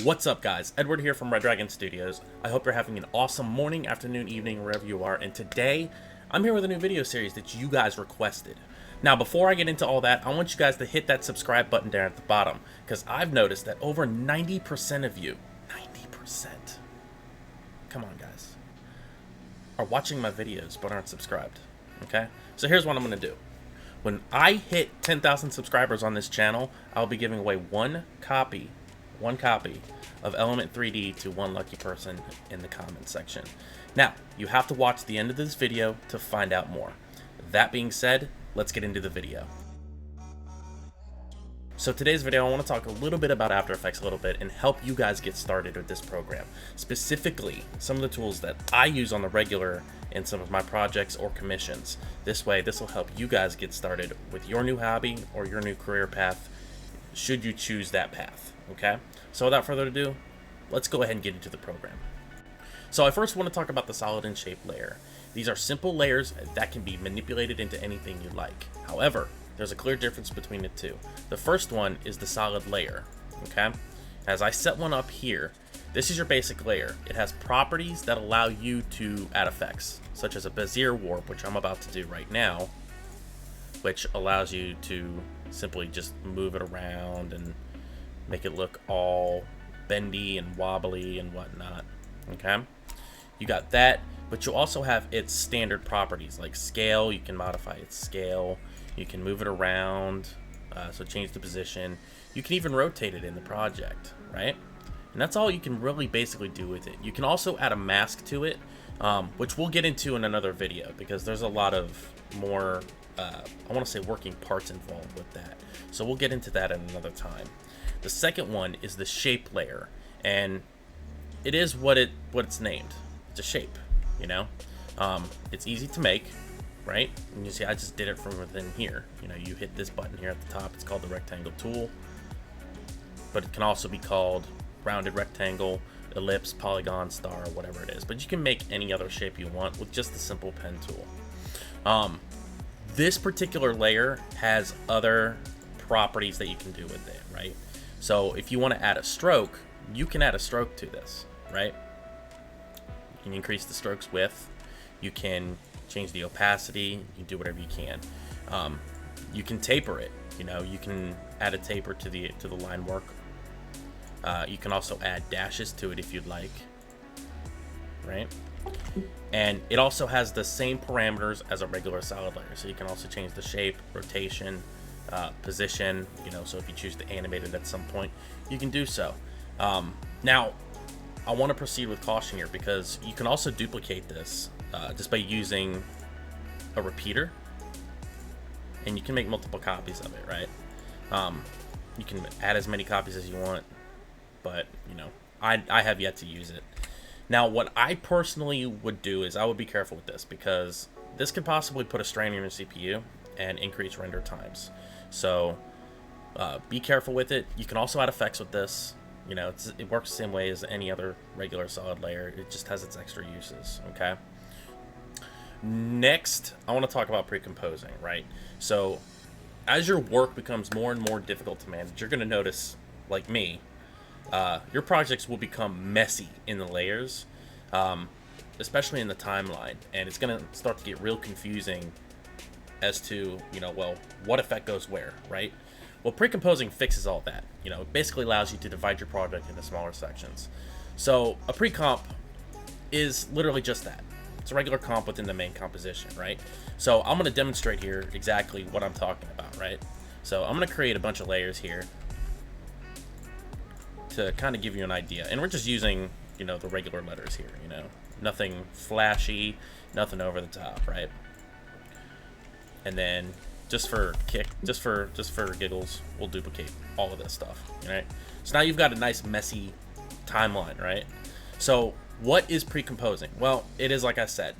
What's up, guys? Edward here from Red Dragon Studios. I hope you're having an awesome morning, afternoon, evening, wherever you are, and today I'm here with a new video series that you guys requested. Now, before I get into all that, I want you guys to hit that subscribe button down at the bottom, because I've noticed that over 90% of you, 90%, come on guys, are watching my videos but aren't subscribed, okay? So here's what I'm going to do. When I hit 10,000 subscribers on this channel, I'll be giving away one copy of Element 3D to one lucky person in the comment section. Now, you have to watch the end of this video to find out more. That being said, let's get into the video. So today's video, I want to talk a little bit about After Effects a little bit and help you guys get started with this program. Specifically, some of the tools that I use on the regular in some of my projects or commissions. This way, this will help you guys get started with your new hobby or your new career path, should you choose that path, okay? So without further ado, let's go ahead and get into the program. So I first want to talk about the solid and shape layer. These are simple layers that can be manipulated into anything you like. However, there's a clear difference between the two. The first one is the solid layer, okay? As I set one up here, this is your basic layer. It has properties that allow you to add effects, such as a Bezier warp, which I'm about to do right now, which allows you to simply just move it around and make it look all bendy and wobbly and whatnot, okay? You got that, but you also have its standard properties like scale. You can modify its scale. You can move it around, so change the position. You can even rotate it in the project, right? And that's all you can really basically do with it. You can also add a mask to it, which we'll get into in another video because there's a lot of more, I want to say, working parts involved with that. So we'll get into that at another time. The second one is the shape layer, and it is what it's named. It's a shape, you know. It's easy to make, right? And you see, I just did it from within here. You know, you hit this button here at the top. It's called the rectangle tool, but it can also be called rounded rectangle, ellipse, polygon, star, whatever it is. But you can make any other shape you want with just the simple pen tool. This particular layer has other properties that you can do with it, right? So if you want to add a stroke, you can add a stroke to this, right? You can increase the stroke's width. You can change the opacity. You can do whatever you can. You can taper it. You know, you can add a taper to the line work. You can also add dashes to it if you'd like, right? And it also has the same parameters as a regular solid layer, so you can also change the shape, rotation, position, you know, so if you choose to animate it at some point, you can do so. Now, I want to proceed with caution here because you can also duplicate this just by using a repeater, and you can make multiple copies of it, right? You can add as many copies as you want, but, you know, I have yet to use it. Now, what I personally would do is I would be careful with this because this could possibly put a strain on your CPU and increase render times. So be careful with it. You can also add effects with this. You know, it works the same way as any other regular solid layer. It just has its extra uses, okay? Next, I want to talk about pre-composing, right? So as your work becomes more and more difficult to manage, you're going to notice, like me, your projects will become messy in the layers, especially in the timeline, and it's going to start to get real confusing as to, you know, well, what effect goes where, right? Well, pre-composing fixes all that. You know, it basically allows you to divide your project into smaller sections. So a pre-comp is literally just that. It's a regular comp within the main composition, right? So I'm going to demonstrate here exactly what I'm talking about, right? So I'm going to create a bunch of layers here to kind of give you an idea. And we're just using, you know, the regular letters here, you know, nothing flashy, nothing over the top, right? And then just for giggles, we'll duplicate all of this stuff, right? So now you've got a nice messy timeline, right? So what is pre-composing? Well, it is, like I said,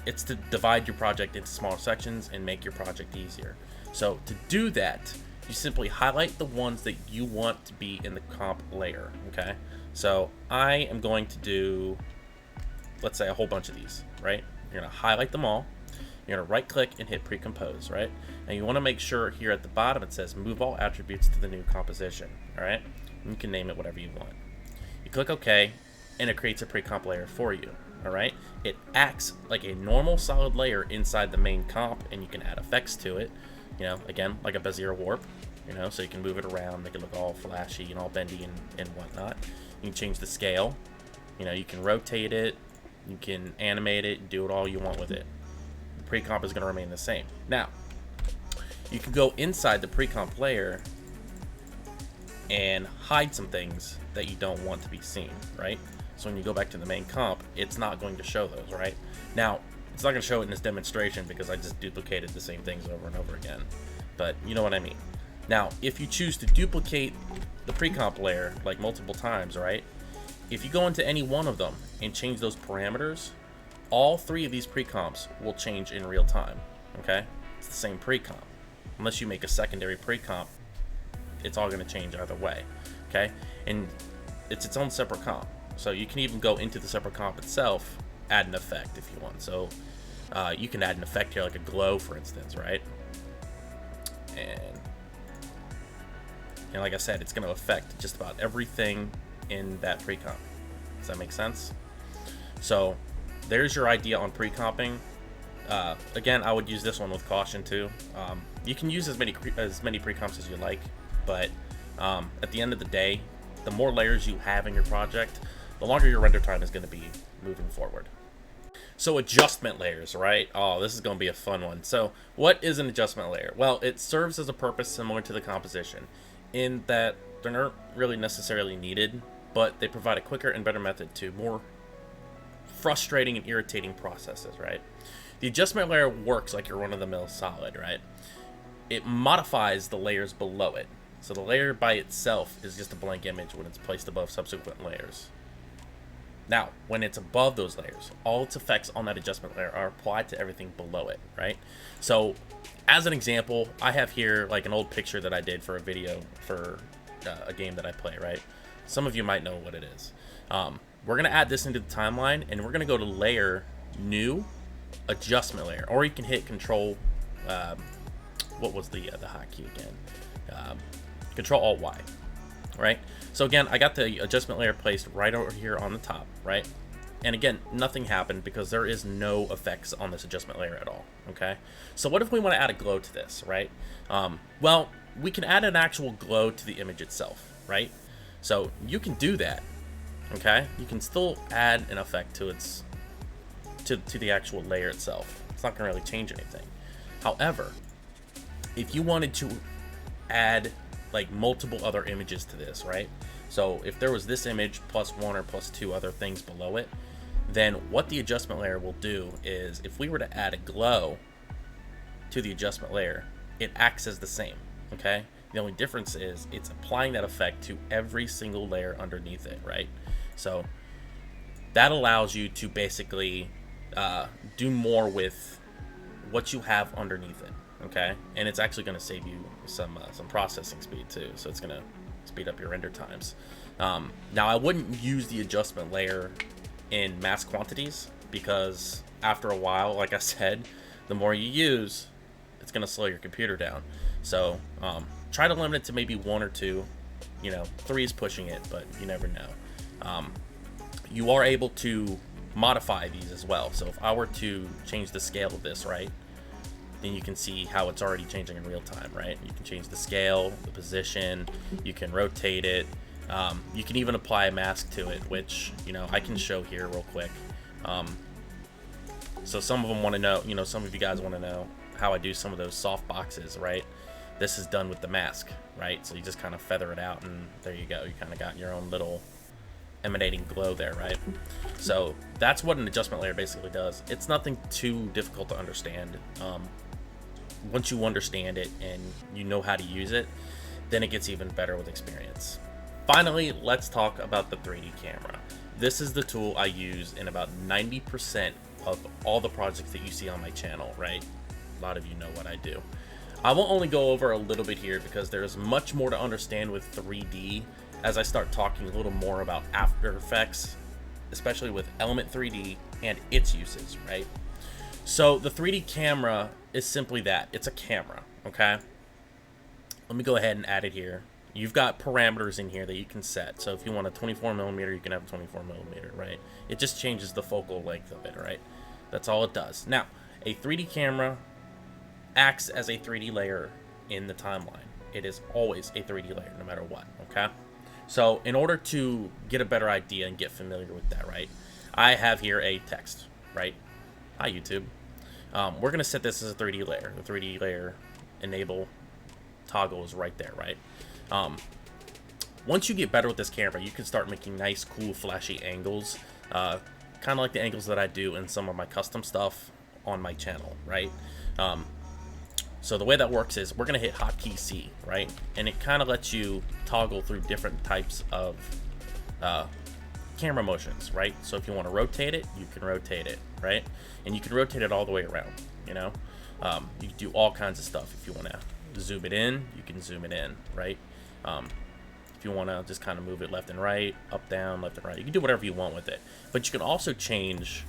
it's to divide your project into smaller sections and make your project easier. So to do that, you simply highlight the ones that you want to be in the comp layer, okay? So I am going to do, let's say, a whole bunch of these, right? You're gonna highlight them all. You're going to right click and hit pre-compose, right? And you want to make sure here at the bottom it says move all attributes to the new composition, all right? And you can name it whatever you want. click OK, and it creates a pre-comp layer for you. All right, it acts like a normal solid layer inside the main comp, and you can add effects to it. You know, again, like a Bezier warp. You know, so you can move it around, make it look all flashy and all bendy and whatnot. You can change the scale. You know, you can rotate it, you can animate it, do it all you want with it. The pre-comp is going to remain the same. Now, you can go inside the pre-comp layer and hide some things that you don't want to be seen, right? So when you go back to the main comp, it's not going to show those, right? Now, it's not going to show it in this demonstration because I just duplicated the same things over and over again. But you know what I mean. Now, if you choose to duplicate the pre-comp layer like multiple times, right? If you go into any one of them and change those parameters, all three of these pre-comps will change in real time, okay? It's the same pre-comp. Unless you make a secondary pre-comp, it's all going to change either way, okay? And it's its own separate comp. So you can even go into the separate comp itself, add an effect if you want. So you can add an effect here, like a glow, for instance, right? And like I said, it's going to affect just about everything in that pre-comp. Does that make sense? So there's your idea on pre-comping. Again, I would use this one with caution too. You can use as many pre-comps as you like, but at the end of the day, the more layers you have in your project, the longer your render time is going to be moving forward. So adjustment layers, right? Oh, this is going to be a fun one. So what is an adjustment layer? Well, it serves as a purpose similar to the composition in that they're not really necessarily needed, but they provide a quicker and better method to more frustrating and irritating processes, right? The adjustment layer works like your run-of-the-mill solid, right? It modifies the layers below it. So the layer by itself is just a blank image when it's placed above subsequent layers. Now, when it's above those layers, all its effects on that adjustment layer are applied to everything below it, right? So, as an example, I have here like an old picture that I did for a video for a game that I play, right? Some of you might know what it is. We're going to add this into the timeline, and we're going to go to Layer, New, Adjustment Layer. Or you can hit Control, what was the hotkey again? Control-Alt-Y. Right? So again, I got the adjustment layer placed right over here on the top, right? And again, nothing happened because there is no effects on this adjustment layer at all, okay? So what if we want to add a glow to this, right? Well, we can add an actual glow to the image itself, right? So you can do that, okay? You can still add an effect to its to the actual layer itself. It's not going to really change anything. However, if you wanted to add like multiple other images to this, right? So if there was this image plus one or plus two other things below it, then what the adjustment layer will do is if we were to add a glow to the adjustment layer, it acts as the same, okay? The only difference is it's applying that effect to every single layer underneath it, right? So that allows you to basically do more with what you have underneath it. Okay, and it's actually going to save you some processing speed too, so it's going to speed up your render times. Now, I wouldn't use the adjustment layer in mass quantities because after a while, like I said, the more you use, it's going to slow your computer down. So try to limit it to maybe one or two. You know, 3 is pushing it, but you never know. You are able to modify these as well. So if I were to change the scale of this, right? Then you can see how it's already changing in real time, right? You can change the scale, the position, you can rotate it. You can even apply a mask to it, which, you know, I can show here real quick. So some of them want to know, you know, some of you guys want to know how I do some of those soft boxes, right? This is done with the mask, right? So you just kind of feather it out and there you go. You kind of got your own little emanating glow there, right? So that's what an adjustment layer basically does. It's nothing too difficult to understand. Once you understand it and you know how to use it, then it gets even better with experience. Finally, let's talk about the 3D camera. This is the tool I use in about 90% of all the projects that you see on my channel, right? A lot of you know what I do. I will only go over a little bit here because there's much more to understand with 3D as I start talking a little more about After Effects, especially with Element 3D and its uses, right? So the 3D camera is simply that. It's a camera, okay? Let me go ahead and add it here. You've got parameters in here that you can set. So if you want a 24 millimeter, you can have a 24 millimeter, right? It just changes the focal length of it, right? That's all it does. Now, a 3D camera acts as a 3D layer in the timeline. It is always a 3D layer, no matter what, okay? So in order to get a better idea and get familiar with that, right, I have here a text, right? Hi, YouTube. We're going to set this as a 3D layer. The 3D layer enable toggle is right there, right? Once you get better with this camera, you can start making nice, cool, flashy angles, kind of like the angles that I do in some of my custom stuff on my channel, right? So the way that works is we're going to hit hotkey C, right? And it kind of lets you toggle through different types of camera motions, right? So if you want to rotate it, you can rotate it, right? And you can rotate it all the way around, you know? You can do all kinds of stuff. If you want to zoom it in, you can zoom it in, right? If you want to just kind of move it left and right, up, down, left and right, you can do whatever you want with it. But you can also change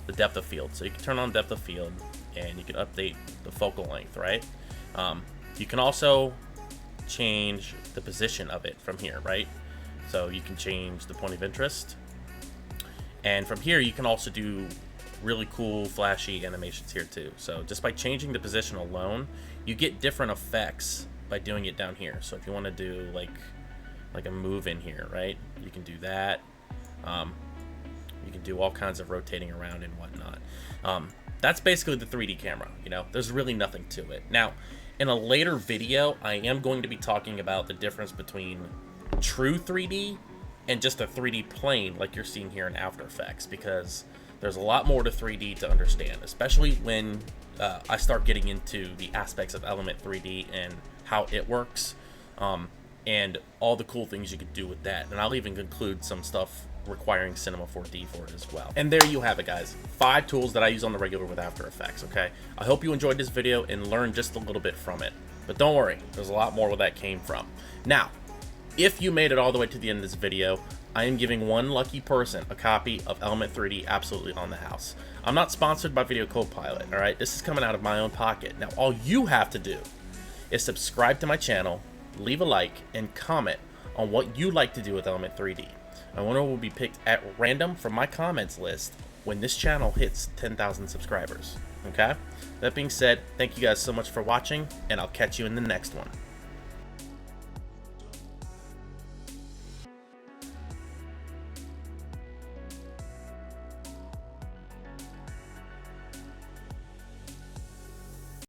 the depth of field. So you can turn on depth of field, and you can update the focal length, right? You can also change the position of it from here, right? So you can change the point of interest. And from here, you can also do really cool, flashy animations here too. So just by changing the position alone, you get different effects by doing it down here. So if you want to do like a move in here, right? You can do that. You can do all kinds of rotating around and whatnot. That's basically the 3D camera, you know? There's really nothing to it. Now, in a later video, I am going to be talking about the difference between true 3D and just a 3D plane like you're seeing here in After Effects, because there's a lot more to 3D to understand, especially when I start getting into the aspects of Element 3D and how it works, and all the cool things you could do with that. And I'll even include some stuff requiring Cinema 4D for it as well. And there you have it, guys. 5 tools that I use on the regular with After Effects, okay? I hope you enjoyed this video and learned just a little bit from it. But don't worry, there's a lot more where that came from. Now, if you made it all the way to the end of this video, I am giving one lucky person a copy of Element 3D absolutely on the house. I'm not sponsored by Video Copilot, all right? This is coming out of my own pocket. Now, all you have to do is subscribe to my channel, leave a like, and comment on what you'd like to do with Element 3D. My winner will be picked at random from my comments list when this channel hits 10,000 subscribers, okay? That being said, thank you guys so much for watching, and I'll catch you in the next one.